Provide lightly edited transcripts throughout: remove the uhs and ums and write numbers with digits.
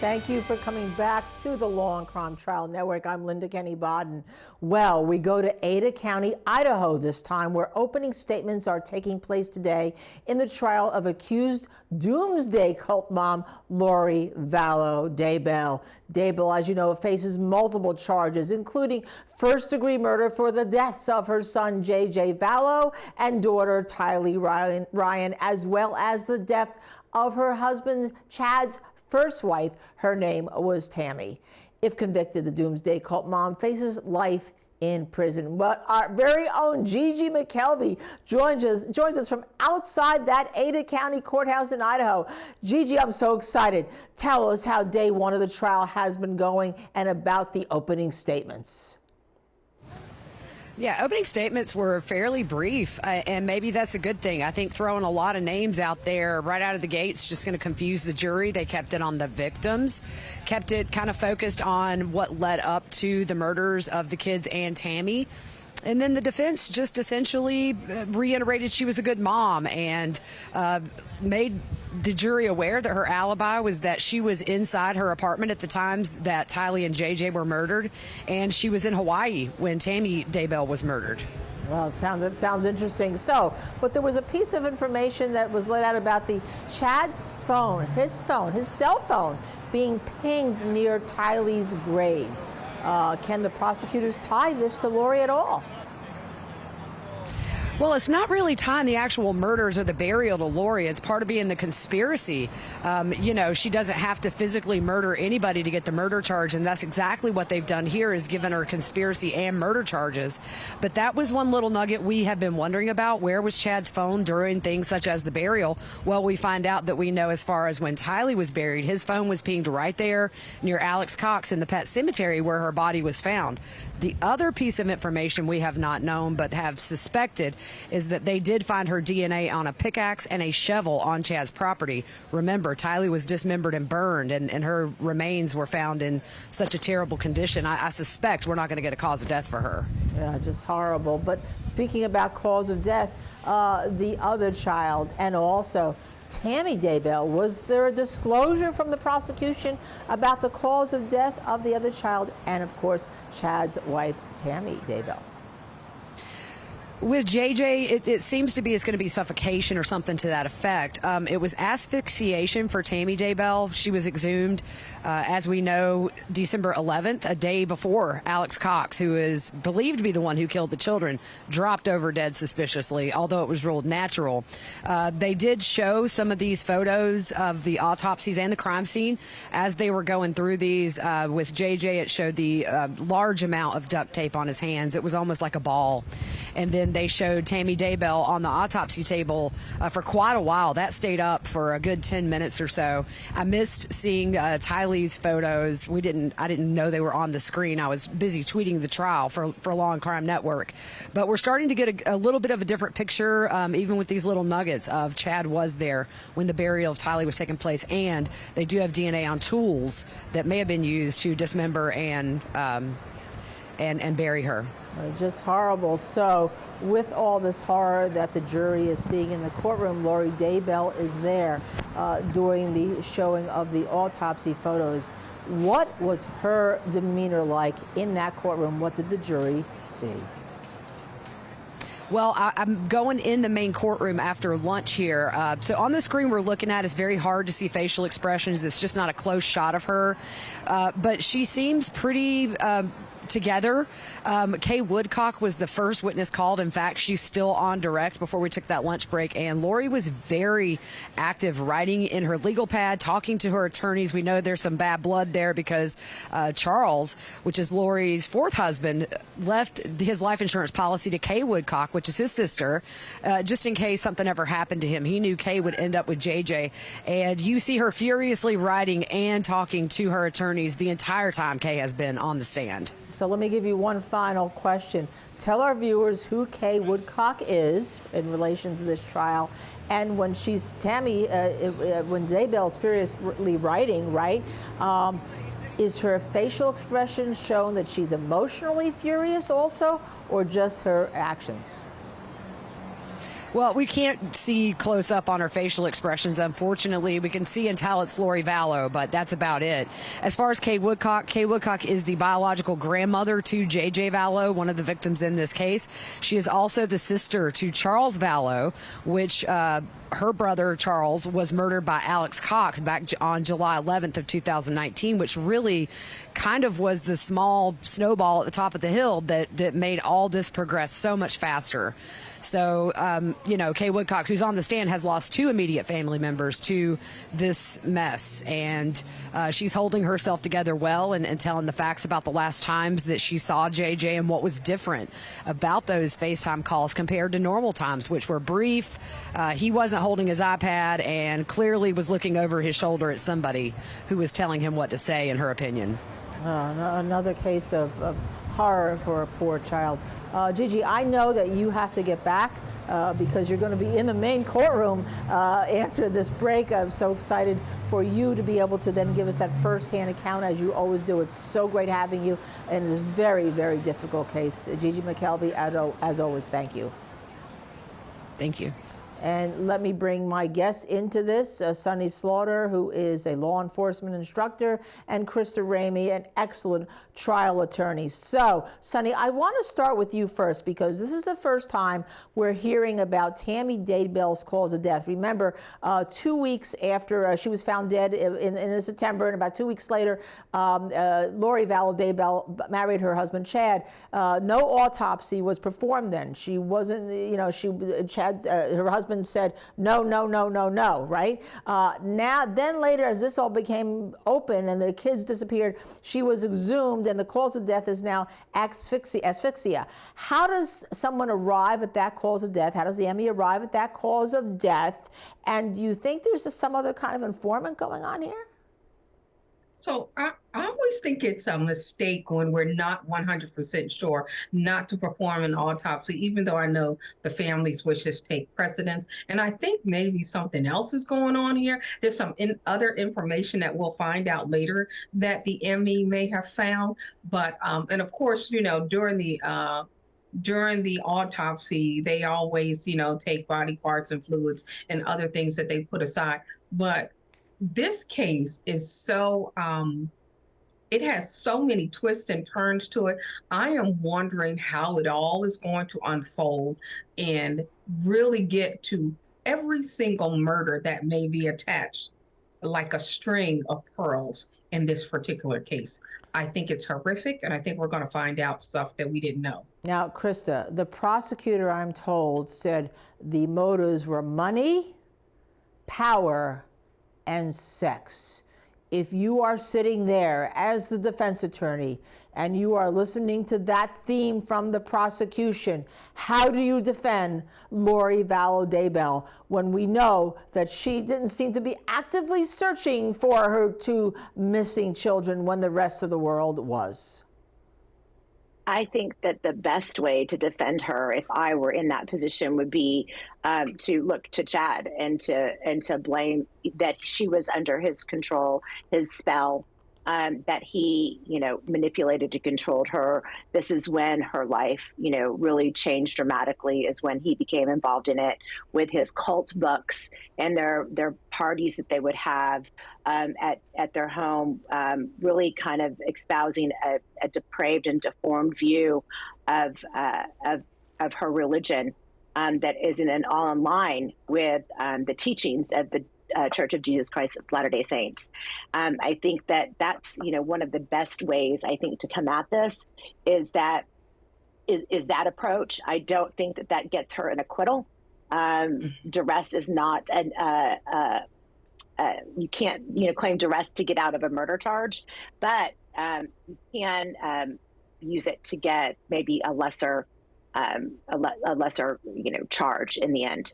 Thank you for coming back to the Law and Crime Trial Network. I'm Linda Kenny Bodden. Well, we go to Ada County, Idaho this time, where opening statements are taking place today in the trial of accused doomsday cult mom Lori Vallow Daybell. Daybell, as you know, faces multiple charges, including first-degree murder for the deaths of her son J.J. Vallow and daughter Tylee Ryan, as well as the death of her husband Chad's first wife. Her name was Tammy. If convicted, the doomsday cult mom faces life in prison. But our very own Gigi McKelvey joins us from outside that Ada County courthouse in Idaho. Gigi, I'm so excited. Tell us how day one of the trial has been going and about the opening statements. Yeah, opening statements were fairly brief, and maybe that's a good thing. I think throwing a lot of names out there right out of the gates just going to confuse the jury. They kept it on the victims, kept it kind of focused on what led up to the murders of the kids and Tammy. And then the defense just essentially reiterated she was a good mom and made the jury aware that her alibi was that she was inside her apartment at the times that Tylee and JJ were murdered, and she was in Hawaii when Tammy Daybell was murdered. Well, it sounds interesting. So, but there was a piece of information that was let out about the Chad's phone, his cell phone, being pinged near Tylee's grave. Can the prosecutors tie this to Lori at all? Well, it's not really tying the actual murders or the burial to Lori. It's part of being the conspiracy. You know, she doesn't have to physically murder anybody to get the murder charge, and that's exactly what they've done here, is given her conspiracy and murder charges. But that was one little nugget we have been wondering about. Where was Chad's phone during things such as the burial? Well, we find out that we know as far as when Tylee was buried, his phone was pinged right there near Alex Cox in the pet cemetery where her body was found. The other piece of information we have not known but have suspected is that they did find her DNA on a pickaxe and a shovel on Chad's property. Remember, Tylee was dismembered and burned, and her remains were found in such a terrible condition. I suspect we're not going to get a cause of death for her. Yeah, just horrible. But speaking about cause of death, the other child and also Tammy Daybell, was there a disclosure from the prosecution about the cause of death of the other child and, of course, Chad's wife, Tammy Daybell? With JJ, it seems to be it's going to be suffocation or something to that effect. It was asphyxiation for Tammy Daybell. She was exhumed, as we know, December 11th, a day before Alex Cox, who is believed to be the one who killed the children, dropped over dead suspiciously, although it was ruled natural. They did show some of these photos of the autopsies and the crime scene as they were going through these. With JJ, it showed the large amount of duct tape on his hands. It was almost like a ball. And then they showed Tammy Daybell on the autopsy table for quite a while. That stayed up for a good 10 minutes or so. I missed seeing Tylee's photos. I didn't know they were on the screen. I was busy tweeting the trial for Law&Crime Network. But we're starting to get a little bit of a different picture, even with these little nuggets of Chad was there when the burial of Tylee was taking place. And they do have DNA on tools that may have been used to dismember and bury her. Just horrible. So with all this horror that the jury is seeing in the courtroom, Lori Daybell is there doing the showing of the autopsy photos. What was her demeanor like in that courtroom? What did the jury see? Well, I'm going in the main courtroom after lunch here. So on the screen we're looking at, it's very hard to see facial expressions. It's just not a close shot of her. But she seems pretty together. Kay Woodcock was the first witness called. In fact, she's still on direct before we took that lunch break. And Lori was very active, writing in her legal pad, talking to her attorneys. We know there's some bad blood there because Charles, which is Lori's fourth husband, left his life insurance policy to Kay Woodcock, which is his sister, just in case something ever happened to him. He knew Kay would end up with JJ. And you see her furiously writing and talking to her attorneys the entire time Kay has been on the stand. So let me give you one final question. Tell our viewers who Kay Woodcock is in relation to this trial. And when she's Tammy, when Daybell's furiously writing, right, is her facial expression shown that she's emotionally furious also, or just her actions? Well, we can't see close up on her facial expressions, unfortunately. We can see and tell it's Lori Vallow, but that's about it. As far as Kay Woodcock is the biological grandmother to J.J. Vallow, one of the victims in this case. She is also the sister to Charles Vallow, which her brother Charles was murdered by Alex Cox back on July 11th of 2019, which really kind of was the small snowball at the top of the hill that made all this progress so much faster. So, Kay Woodcock, who's on the stand, has lost 2 immediate family members to this mess. And she's holding herself together well and telling the facts about the last times that she saw JJ and what was different about those FaceTime calls compared to normal times, which were brief. He wasn't holding his iPad and clearly was looking over his shoulder at somebody who was telling him what to say, in her opinion. Another case of horror for a poor child. Gigi, I know that you have to get back because you're going to be in the main courtroom after this break. I'm so excited for you to be able to then give us that first-hand account, as you always do. It's so great having you in this very, very difficult case. Gigi McKelvey, as always, thank you. Thank you. And let me bring my guests into this, Sunny Slaughter, who is a law enforcement instructor, and Krista Ramey, an excellent trial attorney. So, Sunny, I want to start with you first because this is the first time we're hearing about Tammy Daybell's cause of death. Remember, 2 weeks after she was found dead in September, and about 2 weeks later, Lori Vallow Daybell married her husband, Chad. No autopsy was performed then. She wasn't, her husband said no, right? Then later, as this all became open and the kids disappeared, she was exhumed, and the cause of death is now asphyxia. How does someone arrive at that cause of death? How does the ME arrive at that cause of death? And do you think there's some other kind of informant going on here? So I always think it's a mistake when we're not 100% sure not to perform an autopsy, even though I know the family's wishes take precedence. And I think maybe something else is going on here. There's some other information that we'll find out later that the ME may have found. But, and of course, during the autopsy, they always, take body parts and fluids and other things that they put aside. But this case is so, it has so many twists and turns to it. I am wondering how it all is going to unfold and really get to every single murder that may be attached like a string of pearls in this particular case. I think it's horrific, and I think we're going to find out stuff that we didn't know. Now, Krista, the prosecutor, I'm told, said the motives were money, power, and sex. If you are sitting there as the defense attorney and you are listening to that theme from the prosecution, how do you defend Lori Vallow Daybell when we know that she didn't seem to be actively searching for her 2 missing children when the rest of the world was? I think that the best way to defend her, if I were in that position, would be to look to Chad and to blame that she was under his control, his spell, that he, manipulated and controlled her. This is when her life, really changed dramatically, is when he became involved in it with his cult books and their parties that they would have at their home, really kind of espousing a depraved and deformed view of her religion that isn't all in line with the teachings of the Church of Jesus Christ of Latter-day Saints. I think that's one of the best ways, I think, to come at this is that approach. I don't think that gets her an acquittal. Duress is not you can't claim duress to get out of a murder charge, but you can use it to get maybe a lesser charge in the end.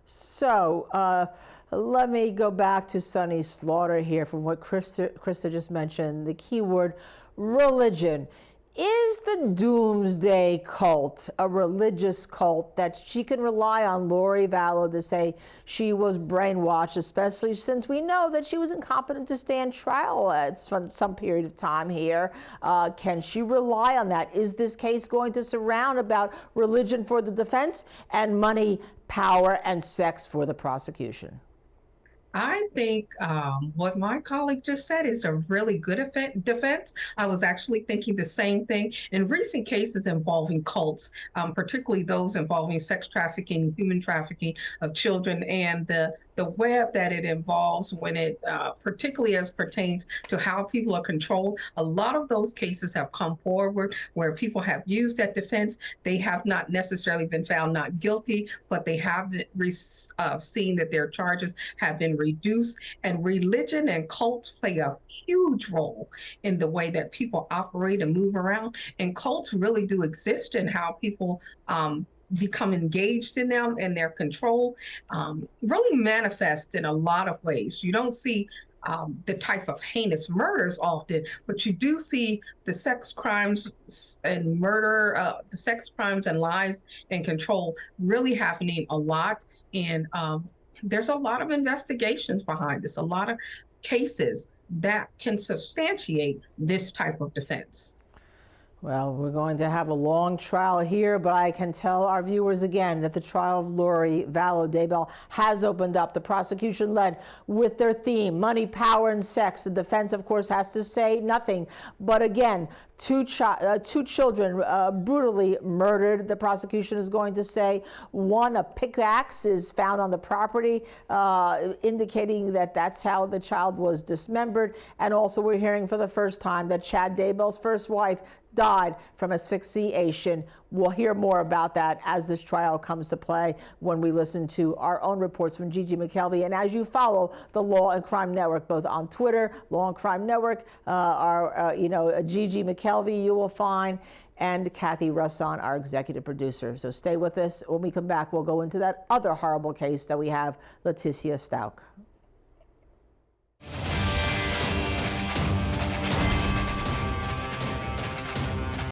So let me go back to Sunny Slaughter here from what Krista just mentioned, the key word, religion. Is the doomsday cult a religious cult that she can rely on Lori Vallow to say she was brainwashed, especially since we know that she was incompetent to stand trial at some period of time here? Can she rely on that? Is this case going to surround about religion for the defense and money, power, and sex for the prosecution? I think what my colleague just said is a really good defense. I was actually thinking the same thing. In recent cases involving cults, particularly those involving sex trafficking, human trafficking of children, and the web that it involves when it, particularly as pertains to how people are controlled, a lot of those cases have come forward where people have used that defense. They have not necessarily been found not guilty, but they have seen that their charges have been reduced. And religion and cults play a huge role in the way that people operate and move around. And cults really do exist in how people become engaged in them, and their control really manifest in a lot of ways. You don't see the type of heinous murders often, but you do see the sex crimes and murder, the sex crimes and lies and control really happening a lot. And there's a lot of investigations behind this, a lot of cases that can substantiate this type of defense. Well, we're going to have a long trial here, but I can tell our viewers again that the trial of Lori Vallow Daybell has opened up. The prosecution led with their theme, money, power, and sex. The defense, of course, has to say nothing. But again, two children brutally murdered, the prosecution is going to say. One, a pickaxe is found on the property, indicating that that's how the child was dismembered. And also we're hearing for the first time that Chad Daybell's first wife died from asphyxiation. We'll hear more about that as this trial comes to play when we listen to our own reports from Gigi McKelvey. And as you follow the Law and Crime Network, both on Twitter, Law and Crime Network, Gigi McKelvey you will find, and Kathy Russon, our executive producer. So stay with us. When we come back, we'll go into that other horrible case that we have, Leticia Stauch.